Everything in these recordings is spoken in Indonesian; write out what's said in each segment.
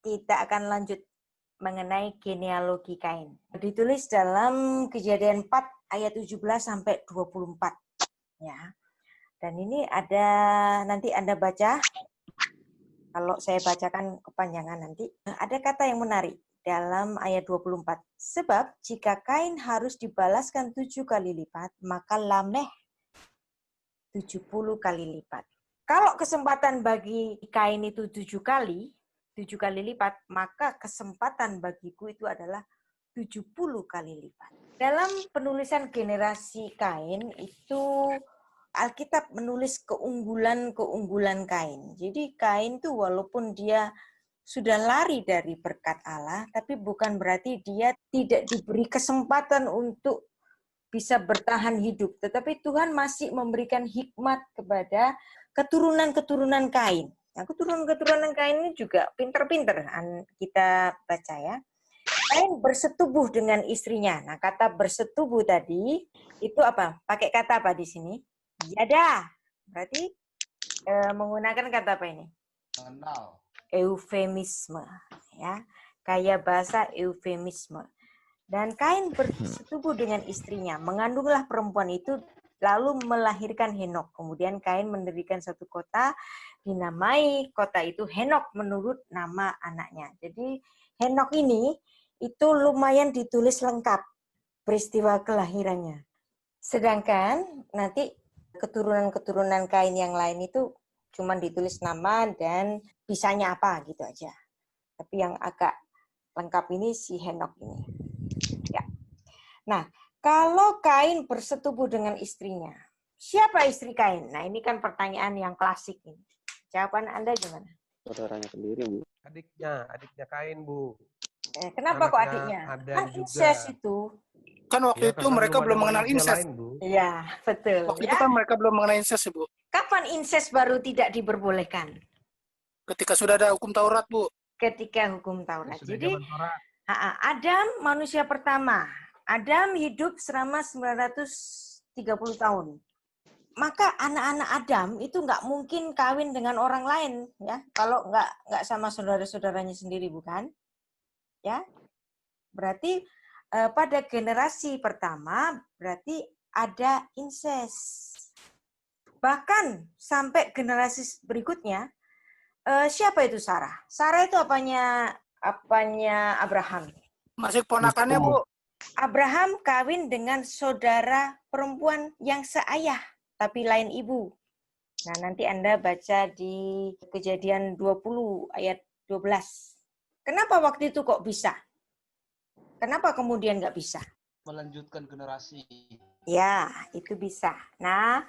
kita akan lanjut mengenai genealogi Kain. Ditulis dalam Kejadian 4 ayat 17 sampai 24 ya. Dan ini ada, nanti Anda baca, kalau saya bacakan kepanjangan nanti. Ada kata yang menarik dalam ayat 24. Sebab jika Kain harus dibalaskan 7 kali lipat, maka Lameh 70 kali lipat. Kalau kesempatan bagi Kain itu 7 kali lipat, maka kesempatan bagiku itu adalah 70 kali lipat. Dalam penulisan generasi Kain itu Alkitab menulis keunggulan-keunggulan Kain. Jadi Kain itu walaupun dia sudah lari dari berkat Allah, tapi bukan berarti dia tidak diberi kesempatan untuk bisa bertahan hidup. Tetapi Tuhan masih memberikan hikmat kepada keturunan-keturunan Kain. Nah, keturunan-keturunan Kain ini juga pinter-pinter kita baca ya. Kain bersetubuh dengan istrinya. Nah, kata bersetubuh tadi itu apa? Pakai kata apa di sini? Yada. Berarti menggunakan kata apa ini? Mengenal. Eufemisme. Ya. Kayak bahasa eufemisme. Dan Kain bersetubuh dengan istrinya. Mengandunglah perempuan itu lalu melahirkan Henok. Kemudian Kain mendirikan satu kota, dinamai kota itu Henok menurut nama anaknya. Jadi Henok ini itu lumayan ditulis lengkap peristiwa kelahirannya. Sedangkan nanti keturunan-keturunan Kain yang lain itu cuma ditulis nama dan bisanya apa gitu aja. Tapi yang agak lengkap ini si Henok ini. Ya. Nah, kalau Kain bersetubuh dengan istrinya, siapa istri Kain? Nah, ini kan pertanyaan yang klasik ini. Jawaban Anda gimana? Saudaranya sendiri, Bu. Adiknya Kain, Bu. Kenapa kok Anaknya adiknya? Adam Kan juga. incest itu. Kan waktu Ya, itu karena mereka belum ada mengenal manusia incest. lain, Bu. Iya, betul. Waktu itu kan mereka belum mengenal incest, Bu. Kapan incest baru tidak diperbolehkan? Ketika sudah ada hukum Taurat, Bu. Ketika hukum Taurat. Sudah Jadi, zaman Taurat. Adam manusia pertama. Adam hidup selama 930 tahun. Maka anak-anak Adam itu nggak mungkin kawin dengan orang lain, ya. Kalau nggak sama saudara-saudaranya sendiri, bukan? Ya, berarti pada generasi pertama berarti ada incest. Bahkan sampai generasi berikutnya, siapa itu Sarah? Sarah itu apanya Abraham? Masih ponakannya, Bu. Abraham kawin dengan saudara perempuan yang seayah, tapi lain ibu. Nah, nanti Anda baca di Kejadian 20 ayat 12. Kenapa waktu itu kok bisa? Kenapa kemudian nggak bisa? Melanjutkan generasi. Ya, itu bisa. Nah,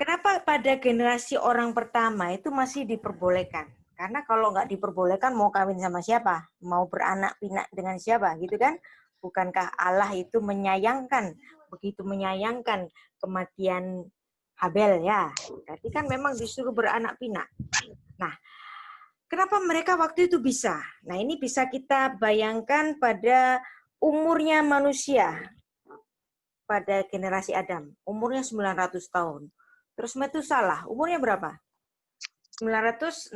kenapa pada generasi orang pertama itu masih diperbolehkan? Karena kalau nggak diperbolehkan mau kawin sama siapa? Mau beranak pinak dengan siapa? Gitu kan? Bukankah Allah itu begitu menyayangkan kematian Habel ya? Berarti kan memang disuruh beranak pinak. Nah, kenapa mereka waktu itu bisa? Nah, ini bisa kita bayangkan pada umurnya manusia pada generasi Adam. Umurnya 900 tahun. Terus Metusalah, umurnya berapa? 969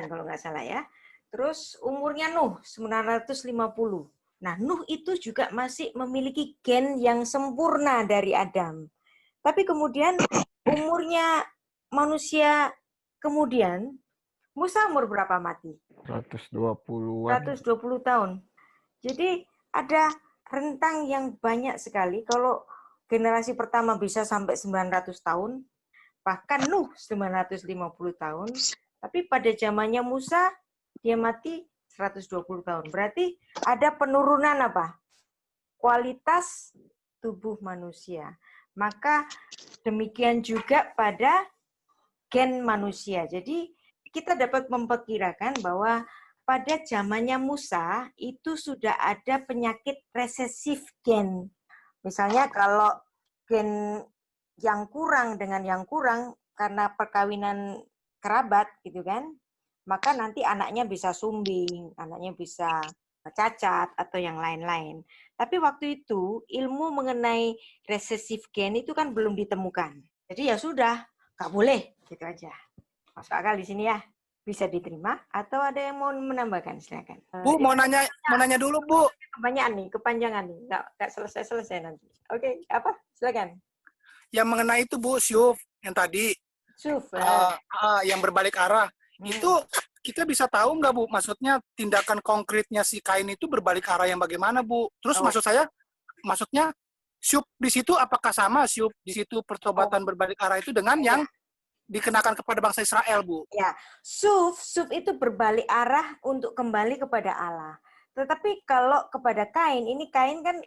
kalau nggak salah ya. Terus umurnya Nuh, 950. Nah, Nuh itu juga masih memiliki gen yang sempurna dari Adam. Tapi kemudian umurnya manusia kemudian, Musa umur berapa mati? 120-an. 120 tahun. Jadi ada rentang yang banyak sekali. Kalau generasi pertama bisa sampai 900 tahun, bahkan Nuh 950 tahun, tapi pada zamannya Musa dia mati 120 tahun. Berarti ada penurunan apa? Kualitas tubuh manusia. Maka demikian juga pada gen manusia. Jadi kita dapat memperkirakan bahwa pada zamannya Musa itu sudah ada penyakit resesif gen. Misalnya kalau gen yang kurang dengan yang kurang karena perkawinan kerabat gitu kan, maka nanti anaknya bisa sumbing, anaknya bisa cacat atau yang lain-lain. Tapi waktu itu ilmu mengenai resesif gen itu kan belum ditemukan. Jadi ya sudah, nggak boleh gitu aja. Masuk akal di sini ya. Bisa diterima atau ada yang mau menambahkan? Silakan. Bu, mau nanya dulu, Bu. Kebanyakan nih, kepanjangan nih. Nggak selesai nanti. Oke, apa? Silakan. Yang mengenai itu, Bu, syuf yang tadi Suf. yang berbalik arah. Itu kita bisa tahu nggak, Bu? Maksudnya tindakan konkretnya si kain itu berbalik arah yang bagaimana, Bu? Terus maksudnya syuf di situ apakah sama syuf di situ pertobatan berbalik arah itu dengan yang dikenakan kepada bangsa Israel, Bu? Ya, suf itu berbalik arah untuk kembali kepada Allah. Tetapi kalau kepada Kain, ini Kain kan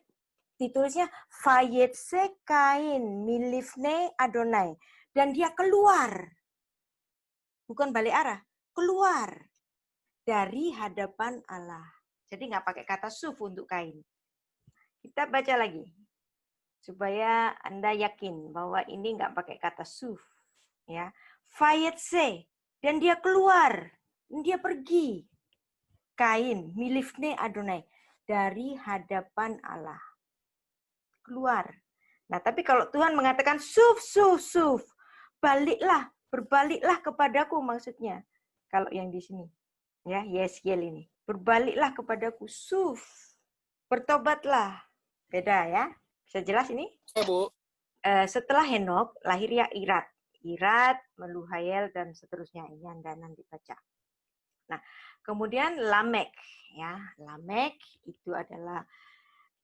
ditulisnya Vayetse Kain milifne Adonai. Dan dia keluar. Bukan balik arah, keluar dari hadapan Allah. Jadi nggak pakai kata suf untuk Kain. Kita baca lagi. Supaya Anda yakin bahwa ini nggak pakai kata suf. Ya, Vayetse, dan dia keluar, dia pergi. Kain, milifne Adonai, dari hadapan Allah. Keluar. Nah, tapi kalau Tuhan mengatakan suf, baliklah, berbaliklah kepadaku maksudnya. Kalau yang di sini, ya, Yeskiel ini, berbaliklah kepadaku, suf, bertobatlah. Beda ya, bisa jelas ini? Ya, Bu. Setelah Henok, lahirnya Irat, Meluhael, dan seterusnya. Ini Anda nanti baca. Nah, kemudian Lamek. Ya, Lamek itu adalah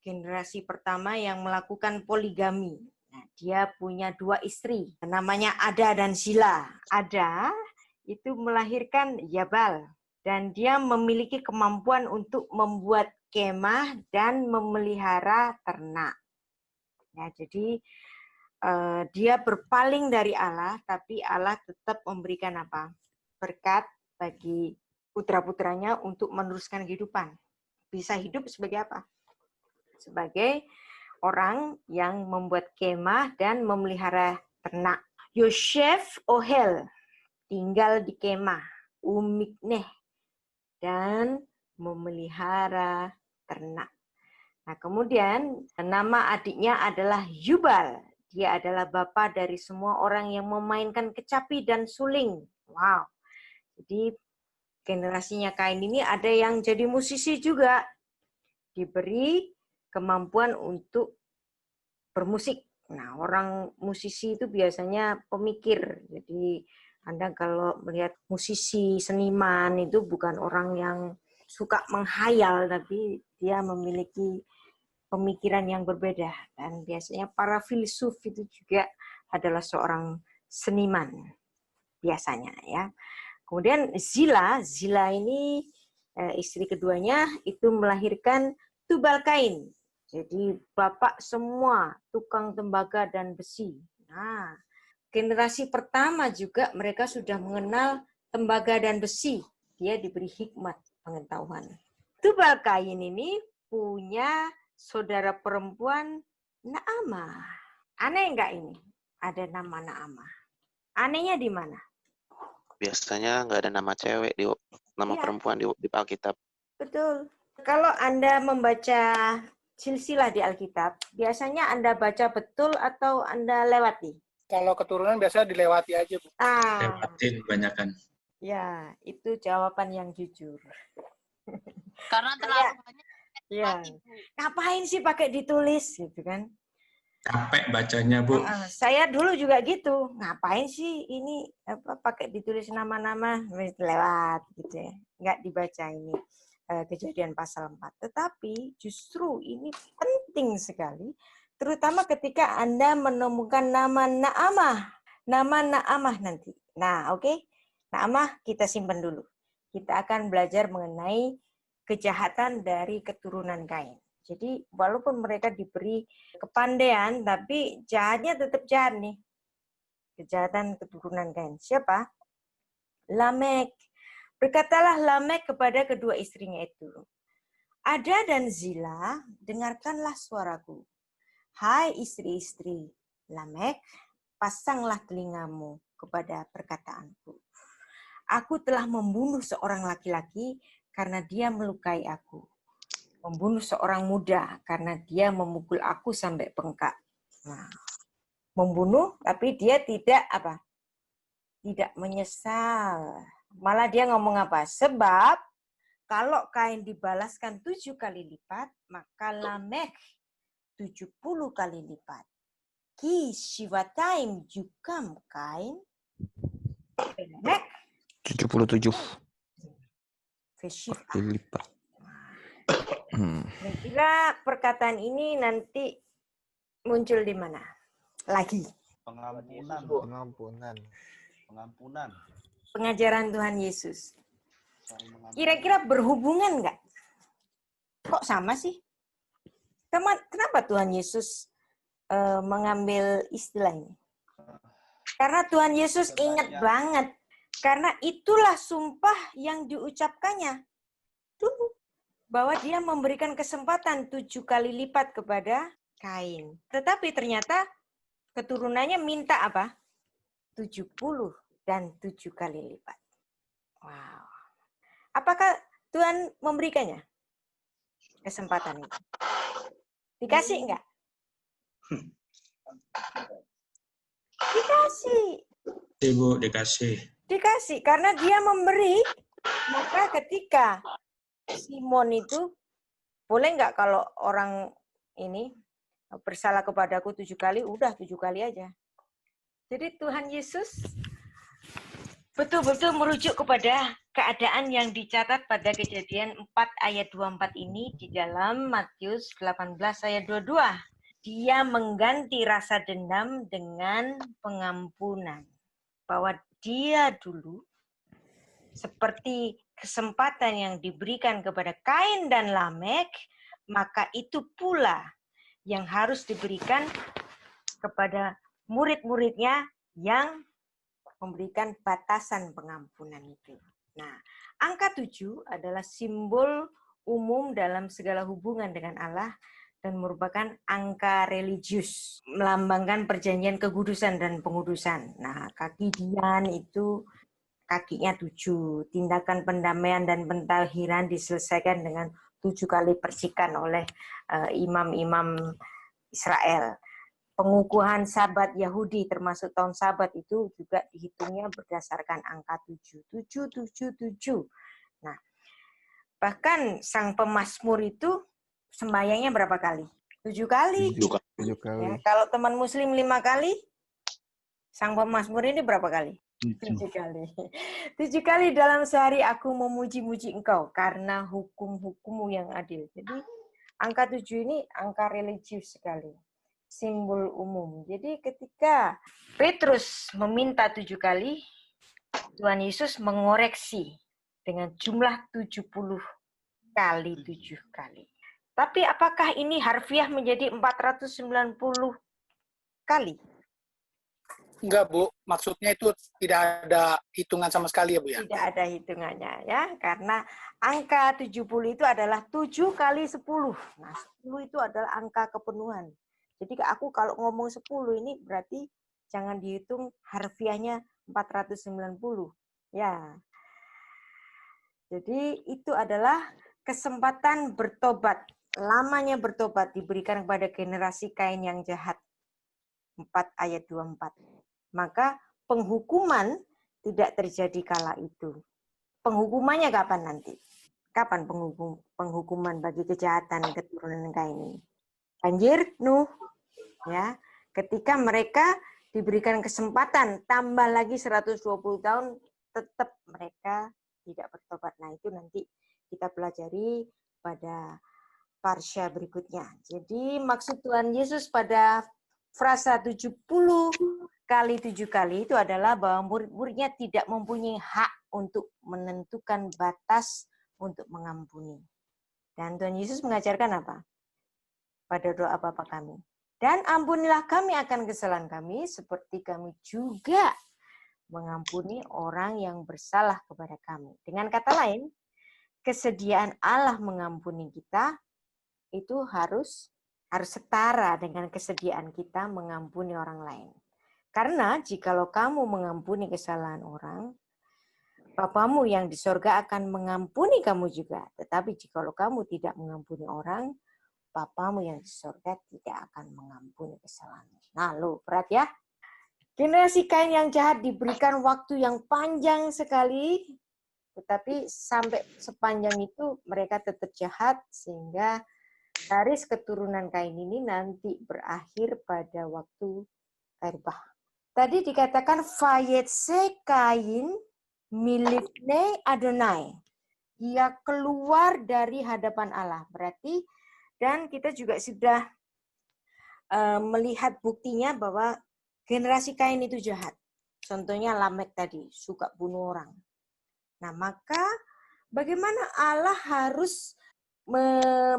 generasi pertama yang melakukan poligami. Nah, dia punya 2 istri. Namanya Ada dan Zila. Ada itu melahirkan Yabal. Dan dia memiliki kemampuan untuk membuat kemah dan memelihara ternak. Ya, jadi dia berpaling dari Allah, tapi Allah tetap memberikan apa? Berkat bagi putra-putranya untuk meneruskan kehidupan. Bisa hidup sebagai apa? Sebagai orang yang membuat kemah dan memelihara ternak. Yosef Ohel, tinggal di kemah. Umikneh, dan memelihara ternak. Nah, kemudian nama adiknya adalah Yubal. Dia adalah bapa dari semua orang yang memainkan kecapi dan suling. Wow. Jadi generasinya Kain ini ada yang jadi musisi juga. Diberi kemampuan untuk bermusik. Nah, orang musisi itu biasanya pemikir. Jadi Anda kalau melihat musisi, seniman itu bukan orang yang suka menghayal, tapi dia memiliki pemikiran yang berbeda. Dan biasanya para filsuf itu juga adalah seorang seniman biasanya, ya. Kemudian Zila ini istri keduanya itu melahirkan Tubal Kain. Jadi bapak semua tukang tembaga dan besi. Nah, generasi pertama juga mereka sudah mengenal tembaga dan besi. Dia diberi hikmat pengetahuan. Tubal Kain ini punya saudara perempuan Naamah. Aneh enggak ini? Ada nama Naamah. Anehnya di mana? Biasanya nggak ada nama cewek, nama perempuan di Alkitab. Betul. Kalau Anda membaca silsilah di Alkitab, biasanya Anda baca betul atau Anda lewati? Kalau keturunan biasa dilewati aja, Bu. Lewatin kebanyakan. Ya, itu jawaban yang jujur. Karena terlalu banyak. Ya. Ngapain sih pakai ditulis gitu kan? Capek bacanya, Bu. Saya dulu juga gitu. Ngapain sih ini pakai ditulis nama-nama lewat gitu ya. Nggak dibaca ini Kejadian pasal 4. Tetapi justru ini penting sekali, terutama ketika Anda menemukan nama Naamah. Nama Naamah nanti. Nah, oke. Naamah kita simpan dulu. Kita akan belajar mengenai kejahatan dari keturunan Kain. Jadi walaupun mereka diberi kepandaian, tapi jahatnya tetap jahat nih. Kejahatan keturunan Kain. Siapa? Lamek. Berkatalah Lamek kepada kedua istrinya itu, Ada dan Zila, dengarkanlah suaraku. Hai istri-istri Lamek, pasanglah telingamu kepada perkataanku. Aku telah membunuh seorang laki-laki karena dia melukai aku. Membunuh seorang muda karena dia memukul aku sampai bengkak. Nah, membunuh tapi dia tidak apa? Tidak menyesal. Malah dia ngomong apa? Sebab kalau Kain dibalaskan 7 kali lipat, maka Lamekh 70 kali lipat. Ki Shivataim Jukam Kain. Lamekh 77 Veshivah. kali lipat. Kira-kira perkataan ini nanti muncul di mana? Lagi. Pengampunan. Pengampunan. Pengampunan. Pengajaran Tuhan Yesus. Saling mengampuni. Kira-kira berhubungan nggak? Kok sama sih? Kenapa Tuhan Yesus mengambil istilah ini? Karena Tuhan Yesus ingat banget. Karena itulah sumpah yang diucapkannya dulu. Bahwa dia memberikan kesempatan 7 kali lipat kepada Kain. Tetapi ternyata keturunannya minta apa? 70 dan 7 kali lipat. Wow. Apakah Tuhan memberikannya kesempatan itu? Dikasih enggak? Dikasih. Ibu dikasih. Dikasih. Karena dia memberi, maka ketika Simon itu, boleh enggak kalau orang ini bersalah kepadaku 7 kali, udah 7 kali aja. Jadi Tuhan Yesus betul-betul merujuk kepada keadaan yang dicatat pada Kejadian 4 ayat 24 ini di dalam Matius 18 ayat 22. Dia mengganti rasa dendam dengan pengampunan. Bahwa dia dulu seperti kesempatan yang diberikan kepada Kain dan Lamekh, maka itu pula yang harus diberikan kepada murid-muridnya yang memberikan batasan pengampunan itu. Nah, angka 7 adalah simbol umum dalam segala hubungan dengan Allah dan merupakan angka religius, melambangkan perjanjian kekudusan dan pengudusan. Nah, kaki Dian itu kakinya 7. Tindakan pendamaian dan pentahiran diselesaikan dengan 7 kali percikan oleh imam-imam Israel. Pengukuhan Sabat Yahudi termasuk tahun Sabat itu juga dihitungnya berdasarkan angka 7. 7, 7, 7. Nah, bahkan sang pemazmur itu sembahyangnya berapa kali? 7 kali. 7 kali. Ya, kalau teman muslim 5 kali, sang pemazmur ini berapa kali? 7 kali. 7 kali dalam sehari aku memuji-muji engkau karena hukum-hukummu yang adil. Jadi angka 7 ini angka religius sekali. Simbol umum. Jadi ketika Petrus meminta 7 kali, Tuhan Yesus mengoreksi dengan jumlah 70 kali 7 kali. Tapi apakah ini harfiah menjadi 490 kali? Enggak, Bu. Maksudnya itu tidak ada hitungan sama sekali ya, Bu ya? Tidak ada hitungannya ya, karena angka 70 itu adalah 7 kali 10. Nah, 10 itu adalah angka kepenuhan. Jadi aku kalau ngomong 10 ini berarti jangan dihitung harfiahnya 490. Ya. Jadi itu adalah kesempatan bertobat. Lamanya bertobat diberikan kepada generasi Kain yang jahat. 4 ayat 24. Maka penghukuman tidak terjadi kala itu. Penghukumannya kapan nanti? Kapan penghukuman bagi kejahatan keturunan Kain ini? Banjir Nuh, ya, ketika mereka diberikan kesempatan tambah lagi 120 tahun, tetap mereka tidak bertobat. Nah, itu nanti kita pelajari pada parsha berikutnya. Jadi maksud Tuhan Yesus pada frasa 70 kali 7 kali itu adalah bahwa murid-muridnya tidak mempunyai hak untuk menentukan batas untuk mengampuni. Dan Tuhan Yesus mengajarkan apa? Pada doa Bapa kami. Dan ampunilah kami akan kesalahan kami, seperti kami juga mengampuni orang yang bersalah kepada kami. Dengan kata lain, kesediaan Allah mengampuni kita itu harus setara dengan kesediaan kita mengampuni orang lain. Karena jikalau kamu mengampuni kesalahan orang, Bapamu yang di sorga akan mengampuni kamu juga. Tetapi jikalau kamu tidak mengampuni orang, Bapamu yang di sorga tidak akan mengampuni kesalahanmu. Nah, berat ya. Generasi Kain yang jahat diberikan waktu yang panjang sekali Tetapi sampai sepanjang itu mereka tetap jahat sehingga garis keturunan Kain ini nanti berakhir pada waktu air bah. Tadi dikatakan Vayetse Kain milifne Adonai. Dia keluar dari hadapan Allah. Berarti, dan kita juga sudah melihat buktinya bahwa generasi Kain itu jahat. Contohnya Lamek tadi, suka bunuh orang. Nah, maka bagaimana Allah harus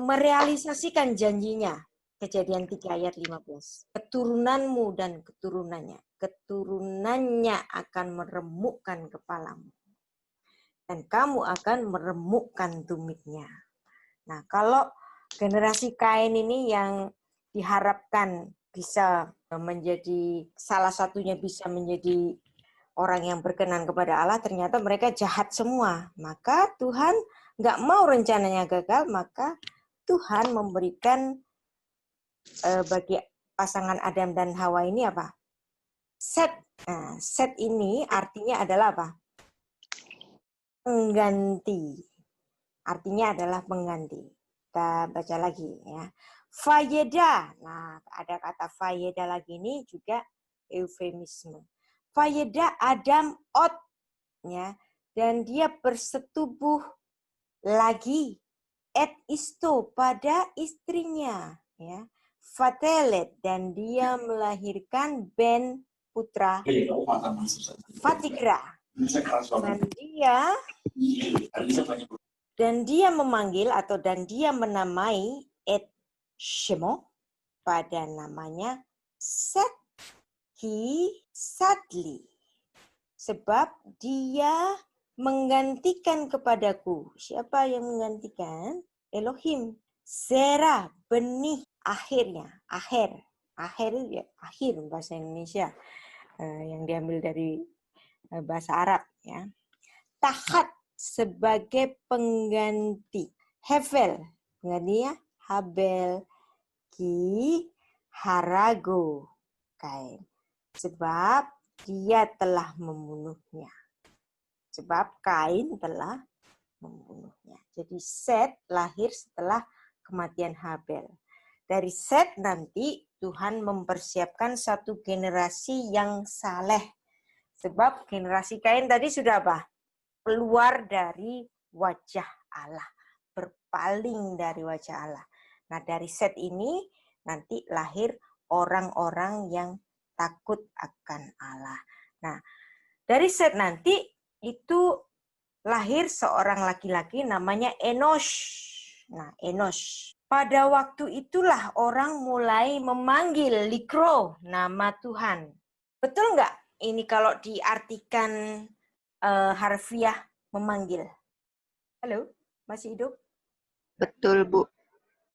merealisasikan janjinya? Kejadian 3 ayat 15. Keturunanmu dan keturunannya. Keturunannya akan meremukkan kepalamu. Dan kamu akan meremukkan tumitnya. Nah, kalau generasi Kain ini yang diharapkan bisa menjadi, salah satunya bisa menjadi orang yang berkenan kepada Allah, ternyata mereka jahat semua. Maka Tuhan nggak mau rencananya gagal, maka Tuhan memberikan bagi pasangan Adam dan Hawa ini apa? Set. Nah, set ini artinya adalah apa? Pengganti. Artinya adalah pengganti. Kita baca lagi ya. Fayeda. Nah, ada kata fayeda lagi ini juga eufemisme. Fayeda Adam Ot, ya, dan dia bersetubuh lagi et isto pada istrinya, ya. Fatelet, dan dia melahirkan Ben putra Fatikra. Dan dia memanggil atau dan dia menamai et Shemo pada namanya Set Hi Sadli. Sebab dia menggantikan kepadaku. Siapa yang menggantikan? Elohim. Zera, benih akhirnya. Akhir itu ya, akhir bahasa Indonesia. Yang diambil dari bahasa Arab. Ya. Tahat sebagai pengganti. Hevel, penggantinya Habel, Ki, Harago, Kain. Sebab dia telah membunuhnya. Sebab Kain telah membunuhnya. Jadi Set lahir setelah kematian Habel. Dari Set nanti Tuhan mempersiapkan satu generasi yang saleh. Sebab generasi Kain tadi sudah apa? Keluar dari wajah Allah. Berpaling dari wajah Allah. Nah, dari Set ini nanti lahir orang-orang yang takut akan Allah. Nah, dari Set nanti itu lahir seorang laki-laki namanya Enosh. Nah, Enosh. Pada waktu itulah orang mulai memanggil Likro, nama Tuhan. Betul nggak ini kalau diartikan harfiah memanggil? Halo, masih hidup? Betul, Bu.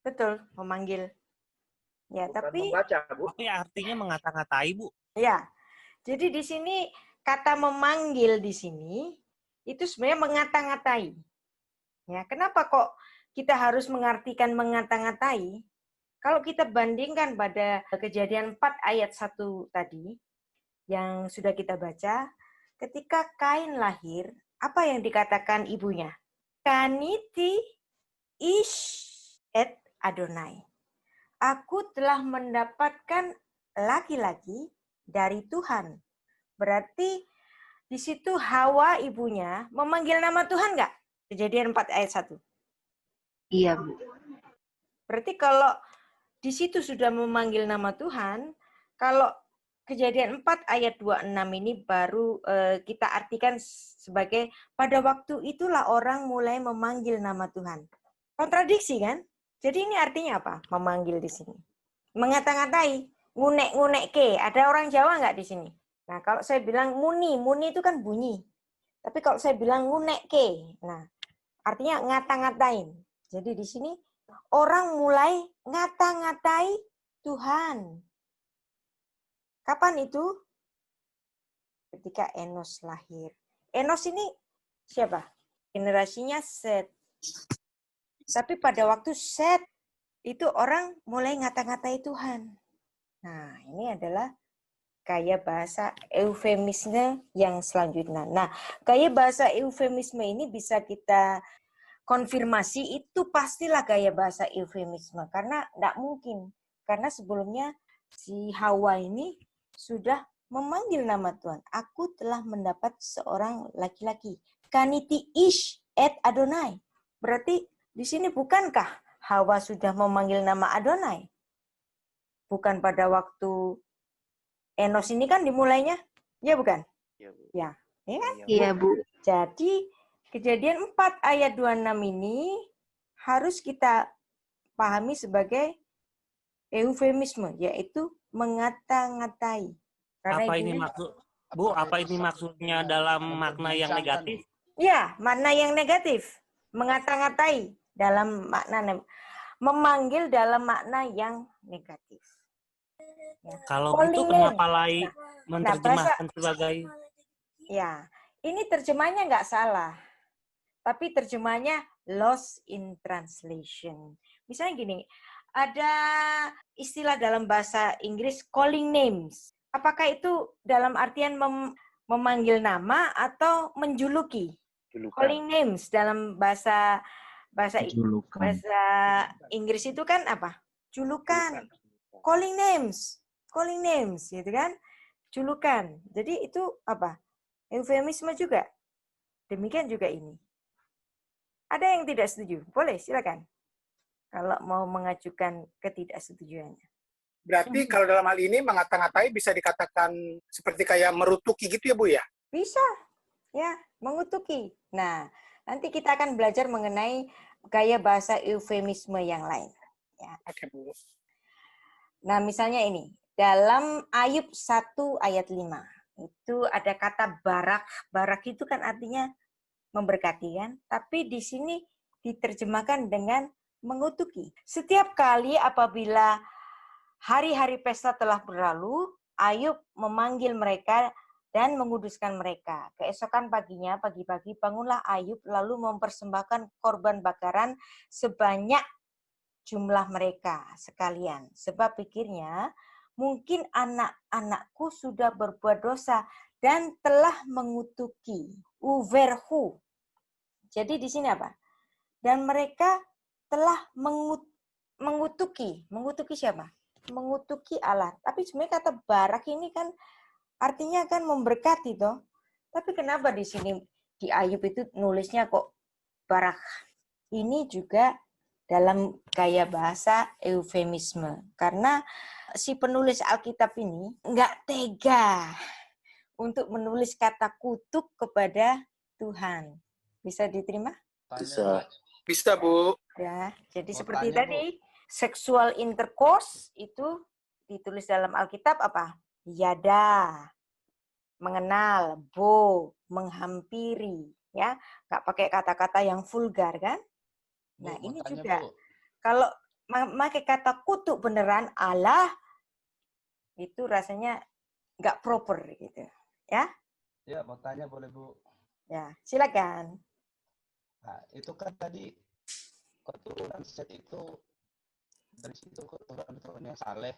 Betul, memanggil. Ya, Bukan tapi membaca, Bu. Tapi artinya mengata-ngatai, Bu. ya. Jadi di sini kata memanggil di sini itu sebenarnya mengata-ngatai. Ya, kenapa kok kita harus mengartikan mengata-ngatai? Kalau kita bandingkan pada Kejadian 4 ayat 1 tadi yang sudah kita baca, ketika Kain lahir, apa yang dikatakan ibunya? Kaniti ish et Adonai. Aku telah mendapatkan laki-laki dari Tuhan. Berarti di situ Hawa ibunya memanggil nama Tuhan nggak? Kejadian 4 ayat 1. Iya, Bu. Berarti kalau di situ sudah memanggil nama Tuhan, kalau Kejadian 4 ayat 26 ini baru kita artikan sebagai pada waktu itulah orang mulai memanggil nama Tuhan. Kontradiksi kan? Jadi ini artinya apa? Memanggil di sini. Mengata-ngatai, ngunek-ngunek ke. Ada orang Jawa nggak di sini? Nah, kalau saya bilang muni itu kan bunyi. Tapi kalau saya bilang ngunek ke, nah artinya ngata-ngatain. Jadi di sini orang mulai ngata-ngatai Tuhan. Kapan itu? Ketika Enos lahir. Enos ini siapa? Generasinya Set. Tapi pada waktu Set, itu orang mulai ngata-ngatai Tuhan. Nah, ini adalah gaya bahasa eufemisme yang selanjutnya. Nah, gaya bahasa eufemisme ini bisa kita konfirmasi itu pastilah gaya bahasa eufemisme karena tidak mungkin. Karena sebelumnya si Hawa ini sudah memanggil nama Tuhan. Aku telah mendapat seorang laki-laki. Kaniti ish et Adonai. Berarti di sini bukankah Hawa sudah memanggil nama Adonai? Bukan pada waktu Enos ini kan dimulainya? Ya bukan? Iya, Bu. Ya. Ya kan? Iya, Bu. Jadi Kejadian 4 ayat 26 ini harus kita pahami sebagai eufemisme, yaitu mengata-ngatai. Karena Apa ini maksud, Bu? Apa ini maksudnya dalam makna yang negatif? Ya, makna yang negatif. Mengata-ngatai dalam makna memanggil dalam makna yang negatif. Ya. Kalau Calling gitu name. kenapa lain menerjemahkan sebagai Ya, ini terjemahnya nggak salah. Tapi terjemahnya lost in translation. Misalnya gini, ada istilah dalam bahasa Inggris calling names. Apakah itu dalam artian memanggil nama atau menjuluki? Calling names dalam bahasa Inggris itu kan apa? Julukan. Calling names, gitu kan? Julukan. Jadi itu apa? Eufemisme juga. Demikian juga ini. Ada yang tidak setuju? Boleh, silakan. Kalau mau mengajukan ketidaksetujuannya. Berarti kalau dalam hal ini mengata-ngatai bisa dikatakan seperti kayak merutuki gitu ya, Bu ya? Bisa. Ya, mengutuki. Nah, nanti kita akan belajar mengenai gaya bahasa eufemisme yang lain. Ya. Oke, Bu. Nah, misalnya ini. Dalam Ayub 1 ayat 5. Itu ada kata barak. Barak itu kan artinya memberkati kan, tapi di sini diterjemahkan dengan mengutuki. Setiap kali apabila hari-hari pesta telah berlalu, Ayub memanggil mereka dan menguduskan mereka. Keesokan paginya, pagi-pagi bangunlah Ayub lalu mempersembahkan korban bakaran sebanyak jumlah mereka sekalian. Sebab pikirnya, mungkin anak-anakku sudah berbuat dosa dan telah mengutuki. Uverhu. Jadi di sini apa? Dan mereka telah mengutuki. Mengutuki siapa? Mengutuki Allah. Tapi sebenarnya kata barak ini kan artinya kan memberkati toh. Tapi kenapa di sini di Ayub itu nulisnya kok barak? Ini juga dalam gaya bahasa eufemisme. Karena si penulis Alkitab ini nggak tega untuk menulis kata kutuk kepada Tuhan. Bisa diterima? Bisa. Bisa, Bu. Ya, jadi Mau seperti tanya, tadi, sexual intercourse itu ditulis dalam Alkitab apa? Yada, mengenal, bo, menghampiri, ya, nggak pakai kata-kata yang vulgar kan? Nah, Bu, mau ini tanya, juga Bu. kalau pakai kata kutuk beneran Allah itu rasanya nggak proper gitu, ya? Ya, mau tanya boleh, Bu? Ya, silakan. Nah, itu kan tadi keturunan Set itu dari situ keturunan yang saleh.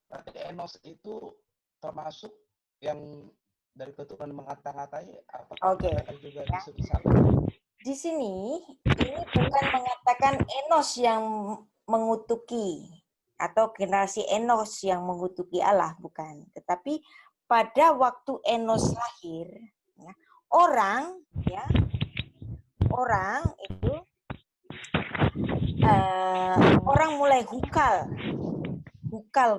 Berarti Enos itu termasuk yang dari keturunan mengata-ngatai apakah Oke. mereka juga Ya. disebut saleh? Di sini ini bukan mengatakan Enos yang mengutuki atau generasi Enos yang mengutuki Allah, bukan. Tetapi pada waktu Enos lahir, ya, orang itu orang mulai hukal,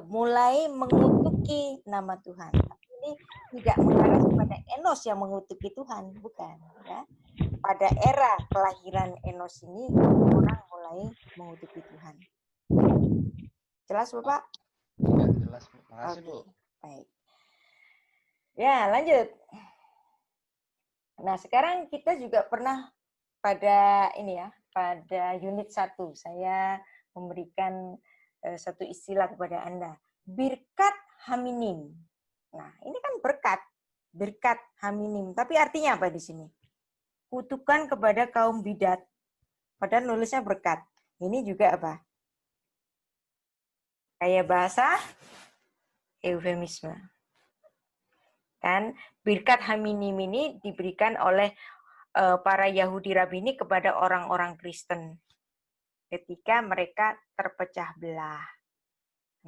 mulai mengutuki nama Tuhan. Tapi ini tidak mengarah kepada Enos yang mengutuki Tuhan, bukan. Ya. Pada era kelahiran Enos ini orang mulai mengutuki Tuhan. Jelas, Bapak? Ya, jelas, Bu. Makasih, Bu. Baik. Ya, lanjut. Nah, sekarang kita juga pernah pada unit 1 saya memberikan satu istilah kepada Anda. Birkat haminim. Nah, ini kan berkat haminim. Tapi artinya apa di sini? Kutukan kepada kaum bidat. Padahal nulisnya berkat. Ini juga apa? Kayak bahasa eufemisme. Kan birkat haminim ini diberikan oleh para Yahudi Rabini kepada orang-orang Kristen ketika mereka terpecah belah.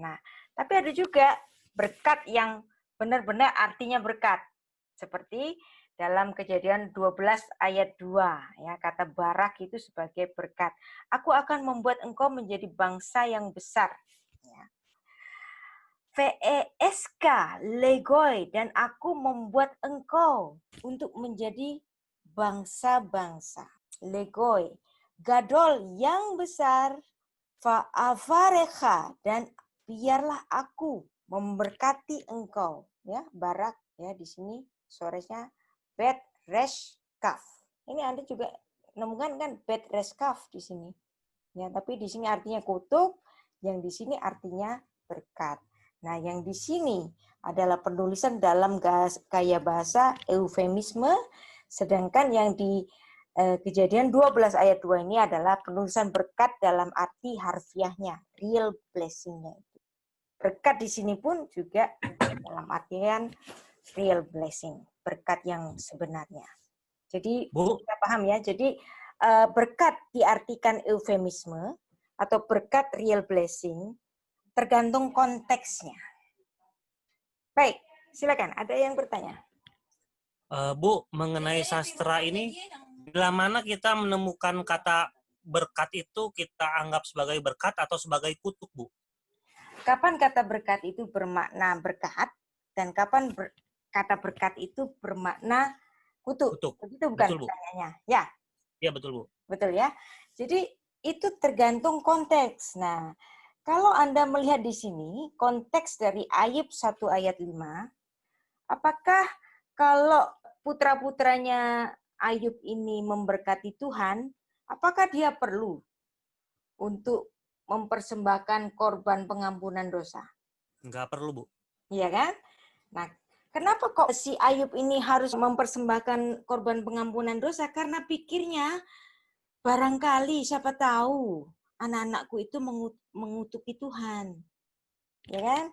Nah, tapi ada juga berkat yang benar-benar artinya berkat. Seperti dalam Kejadian 12 ayat 2, ya, kata barak itu sebagai berkat. Aku akan membuat engkau menjadi bangsa yang besar. Ya. VESK, legoi, dan aku membuat engkau untuk menjadi bangsa-bangsa. Legoi, gadol yang besar, fa'avarecha, dan biarlah aku memberkati engkau. Ya, barak ya di sini suaranya bet resh kaf. Ini Anda juga nemukan kan bet resh kaf di sini. Ya, tapi di sini artinya kutuk, yang di sini artinya berkat. Nah, yang di sini adalah penulisan dalam gaya bahasa eufemisme, sedangkan yang di Kejadian 12 ayat 2 ini adalah penulisan berkat dalam arti harfiahnya, real blessing-nya itu. Berkat di sini pun juga dalam artian real blessing, berkat yang sebenarnya. Jadi kita paham ya, jadi berkat diartikan eufemisme atau berkat real blessing tergantung konteksnya. Baik, silakan. Ada yang bertanya? Bu, mengenai sastra ini, bila mana kita menemukan kata berkat itu kita anggap sebagai berkat atau sebagai kutuk, Bu? Kapan kata berkat itu bermakna berkat dan kapan kata berkat itu bermakna kutuk? Begitu bukan pertanyaannya? Ya. Iya, betul, Bu. Betul ya. Jadi itu tergantung konteks. Nah, kalau Anda melihat di sini konteks dari Ayub 1 ayat 5, apakah kalau putra-putranya Ayub ini memberkati Tuhan, apakah dia perlu untuk mempersembahkan korban pengampunan dosa? Enggak perlu, Bu. Iya kan? Nah, kenapa kok si Ayub ini harus mempersembahkan korban pengampunan dosa? Karena pikirnya, barangkali siapa tahu anak-anakku itu mengutuki Tuhan. Ya kan?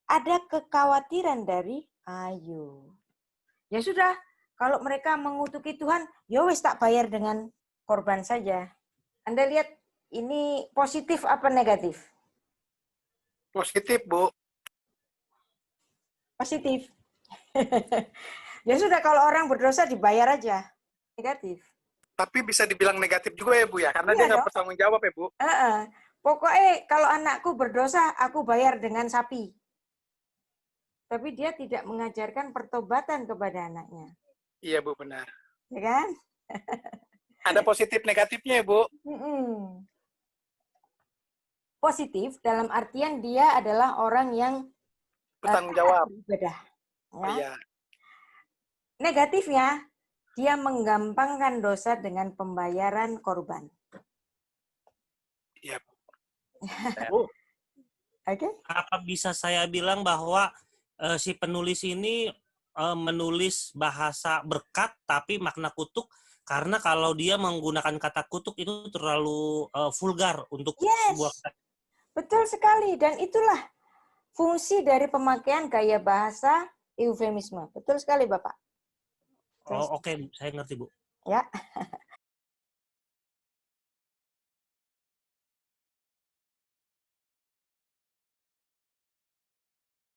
Ada kekhawatiran dari Ayub. Ya sudah, kalau mereka mengutuki Tuhan, ya wis tak bayar dengan korban saja. Anda lihat ini positif apa negatif? Positif, Bu. Positif. Ya sudah, kalau orang berdosa dibayar aja. Negatif. Tapi bisa dibilang negatif juga ya, Bu ya, karena Iya dia nggak dong. bertanggung jawab ya, Bu. Pokoknya kalau anakku berdosa, aku bayar dengan sapi. Tapi dia tidak mengajarkan pertobatan kepada anaknya. Iya, Bu, benar. Ya kan? Ada positif negatifnya ya, Bu? Positif dalam artian dia adalah orang yang bertanggung jawab. Beribadah. Ya. Oh, iya. Negatifnya, dia menggampangkan dosa dengan pembayaran korban. Iya, Bu. Bu, Oke. apa bisa saya bilang bahwa si penulis ini menulis bahasa berkat tapi makna kutuk, karena kalau dia menggunakan kata kutuk itu terlalu vulgar untuk sebuah kata. Betul sekali, dan itulah fungsi dari pemakaian gaya bahasa eufemisme. Betul sekali, Bapak. Oh, oke, saya ngerti, Bu. Ya.